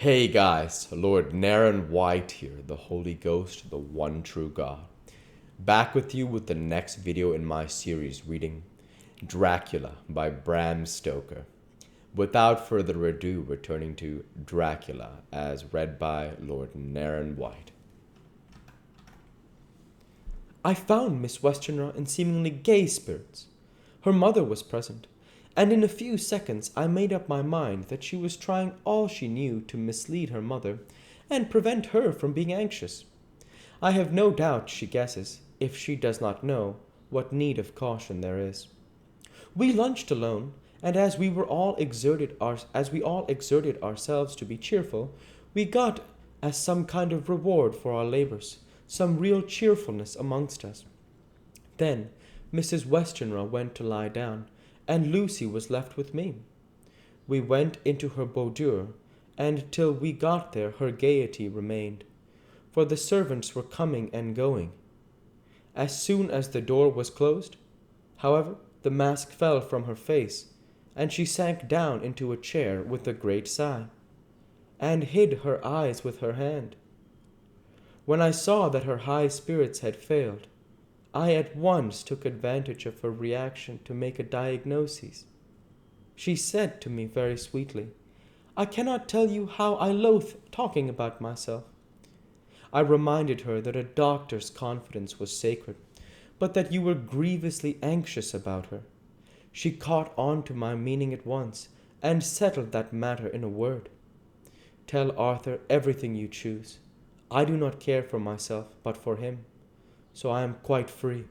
Hey guys, Lord Naren White here, the Holy Ghost, the one true God. Back with you with the next video in my series reading Dracula by Bram Stoker. Without further ado, returning to Dracula as read by Lord Naren White. I found Miss Westenra in seemingly gay spirits. Her mother was present, and in a few seconds I made up my mind that she was trying all she knew to mislead her mother and prevent her from being anxious. I have no doubt she guesses, if she does not know, what need of caution there is. We lunched alone, and as we all exerted ourselves to be cheerful, we got, as some kind of reward for our labors, some real cheerfulness amongst us. Then Mrs. Westenra went to lie down, and Lucy was left with me. We went into her boudoir, and till we got there her gaiety remained, for the servants were coming and going. As soon as the door was closed, however, the mask fell from her face, and she sank down into a chair with a great sigh, and hid her eyes with her hand. When I saw that her high spirits had failed, I at once took advantage of her reaction to make a diagnosis. She said to me very sweetly, "I cannot tell you how I loathe talking about myself." I reminded her that a doctor's confidence was sacred, but that you were grievously anxious about her. She caught on to my meaning at once, and settled that matter in a word. "Tell Arthur everything you choose. I do not care for myself, but for him, so I am quite free."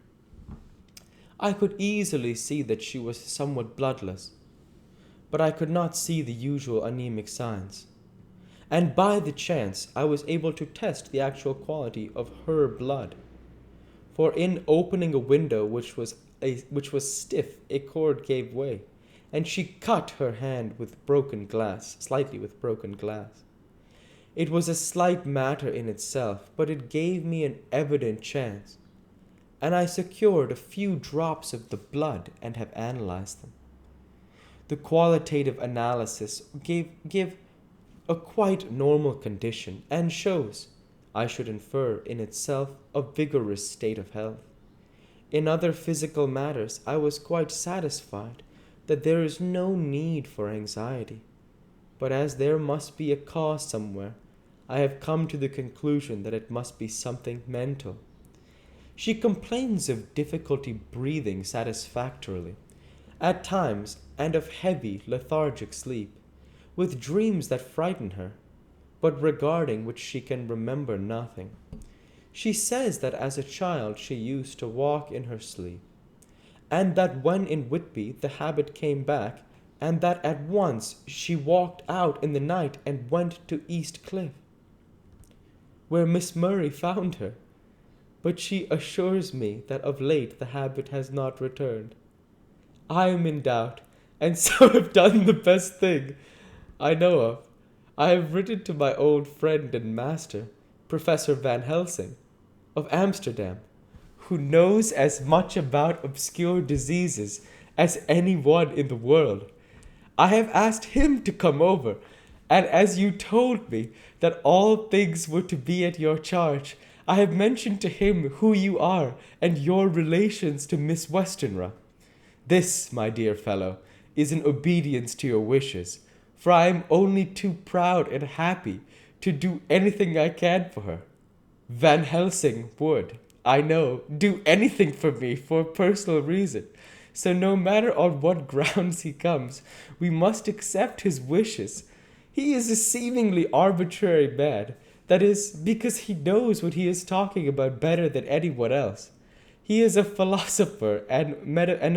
I could easily see that she was somewhat bloodless, but I could not see the usual anemic signs. And by the chance I was able to test the actual quality of her blood. For in opening a window which was stiff, a cord gave way, and she cut her hand slightly with broken glass. It was a slight matter in itself, but it gave me an evident chance, and I secured a few drops of the blood and have analyzed them. The qualitative analysis give a quite normal condition and shows, I should infer, in itself a vigorous state of health. In other physical matters I was quite satisfied that there is no need for anxiety, but as there must be a cause somewhere, I have come to the conclusion that it must be something mental. She complains of difficulty breathing satisfactorily, at times, and of heavy, lethargic sleep, with dreams that frighten her, but regarding which she can remember nothing. She says that as a child she used to walk in her sleep, and that when in Whitby the habit came back, and that at once she walked out in the night and went to East Cliff, where Miss Murray found her, but she assures me that of late the habit has not returned. I am in doubt, and so have done the best thing I know of. I have written to my old friend and master, Professor Van Helsing, of Amsterdam, who knows as much about obscure diseases as anyone in the world. I have asked him to come over, and as you told me that all things were to be at your charge, I have mentioned to him who you are and your relations to Miss Westenra. This, my dear fellow, is in obedience to your wishes, for I am only too proud and happy to do anything I can for her. Van Helsing would, I know, do anything for me for a personal reason, so no matter on what grounds he comes, we must accept his wishes. He is a seemingly arbitrary man, that is, because he knows what he is talking about better than anyone else. He is a philosopher and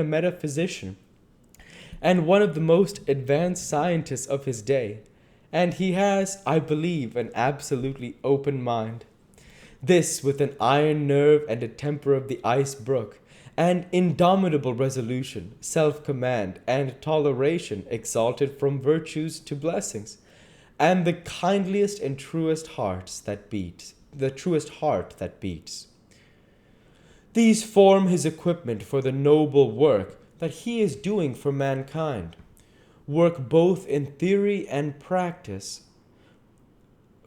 a metaphysician, and one of the most advanced scientists of his day, and he has, I believe, an absolutely open mind. This with an iron nerve and a temper of the ice brook, and indomitable resolution, self-command, and toleration exalted from virtues to blessings, and the kindliest and truest heart that beats. These form his equipment for the noble work that he is doing for mankind, work both in theory and practice,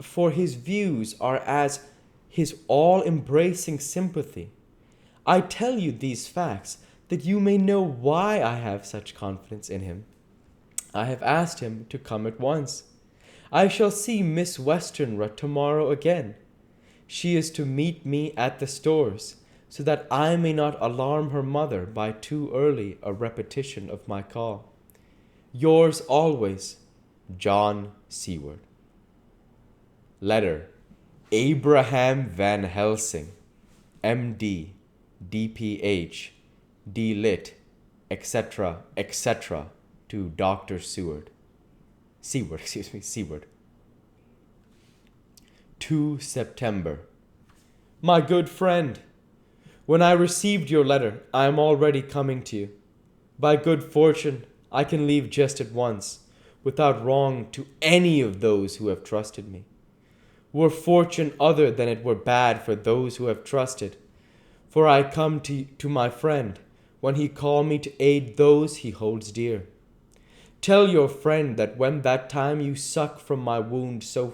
for his views are as his all-embracing sympathy. I tell you these facts that you may know why I have such confidence in him. I have asked him to come at once. I shall see Miss Westenra tomorrow again. She is to meet me at the stores, so that I may not alarm her mother by too early a repetition of my call. Yours always, John Seward. Letter: Abraham Van Helsing, M.D., D.Ph., D.Lit., etc., etc., to Dr. Seward. Seward. 2 September. My good friend, when I received your letter, I am already coming to you. By good fortune, I can leave just at once, without wrong to any of those who have trusted me. Were fortune other than it were bad for those who have trusted, for I come to my friend when he call me to aid those he holds dear. Tell your friend that when that time you suck from my wound so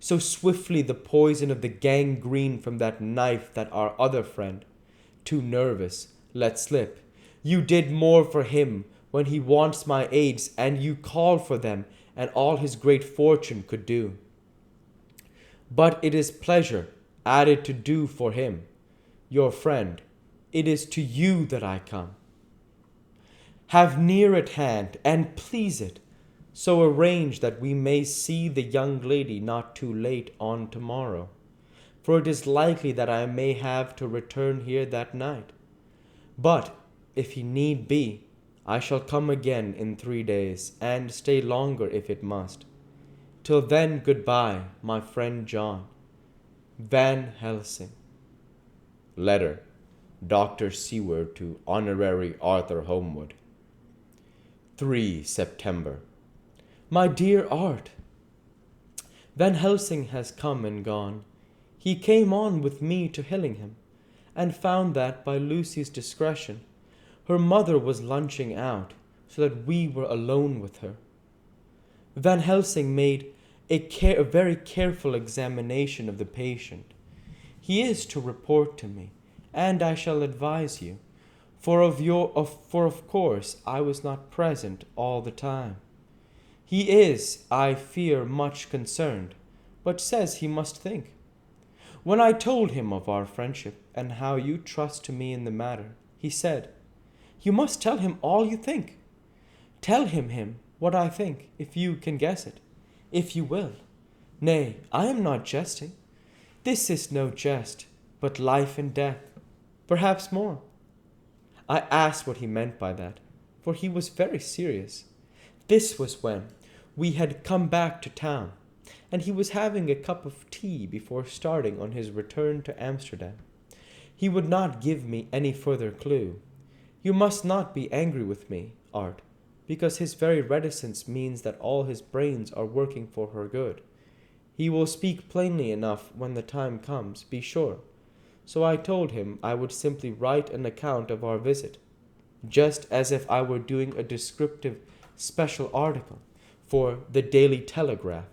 swiftly the poison of the gangrene from that knife that our other friend, too nervous, let slip, you did more for him when he wants my aids, and you call for them, and all his great fortune could do. But it is pleasure added to do for him, your friend. It is to you that I come. Have near at hand, and please it, so arrange that we may see the young lady not too late on tomorrow, for it is likely that I may have to return here that night. But, if he need be, I shall come again in 3 days, and stay longer if it must. Till then, goodbye, my friend John. Van Helsing. Letter: Dr. Seward to Honorary Arthur Homewood. 3 September. My dear Art, Van Helsing has come and gone. He came on with me to Hillingham, and found that, by Lucy's discretion, her mother was lunching out, so that we were alone with her. Van Helsing made a very careful examination of the patient. He is to report to me, and I shall advise you, for of course I was not present all the time. He is, I fear, much concerned, but says he must think. When I told him of our friendship, and how you trust to me in the matter, he said, You must tell him all you think. Tell him what I think, if you can guess it, if you will. Nay, I am not jesting. This is no jest, but life and death, perhaps more. I asked what he meant by that, for he was very serious. This was when we had come back to town, and he was having a cup of tea before starting on his return to Amsterdam. He would not give me any further clue. You must not be angry with me, Art, because his very reticence means that all his brains are working for her good. He will speak plainly enough when the time comes, be sure. So I told him I would simply write an account of our visit, just as if I were doing a descriptive special article for the Daily Telegraph.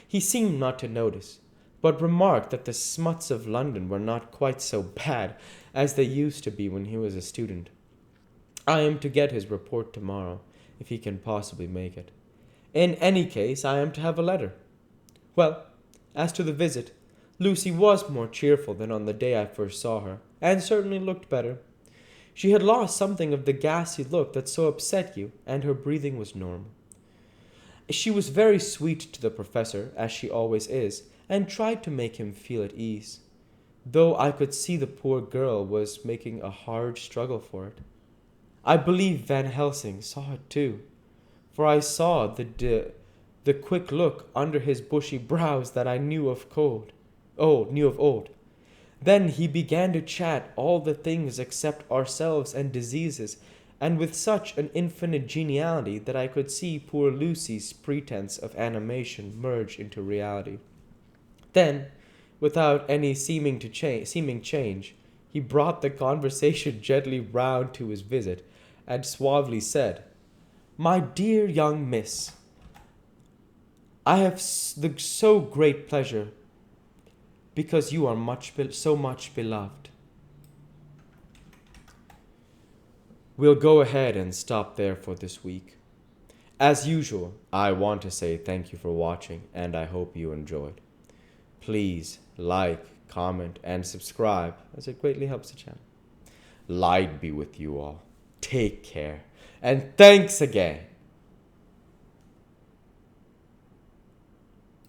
He seemed not to notice, but remarked that the smuts of London were not quite so bad as they used to be when he was a student. I am to get his report tomorrow, if he can possibly make it. In any case, I am to have a letter. Well, as to the visit, Lucy was more cheerful than on the day I first saw her, and certainly looked better. She had lost something of the ghastly look that so upset you, and her breathing was normal. She was very sweet to the professor, as she always is, and tried to make him feel at ease, though I could see the poor girl was making a hard struggle for it. I believe Van Helsing saw it too, for I saw the quick look under his bushy brows that I knew of old. Then he began to chat all the things except ourselves and diseases, and with such an infinite geniality that I could see poor Lucy's pretense of animation merge into reality. Then, without any seeming change, he brought the conversation gently round to his visit, and suavely said, My dear young miss, I have the so great pleasure because you are so much beloved. We'll go ahead and stop there for this week. As usual, I want to say thank you for watching, and I hope you enjoyed. Please like, comment, and subscribe, as it greatly helps the channel. Light be with you all. Take care, and thanks again.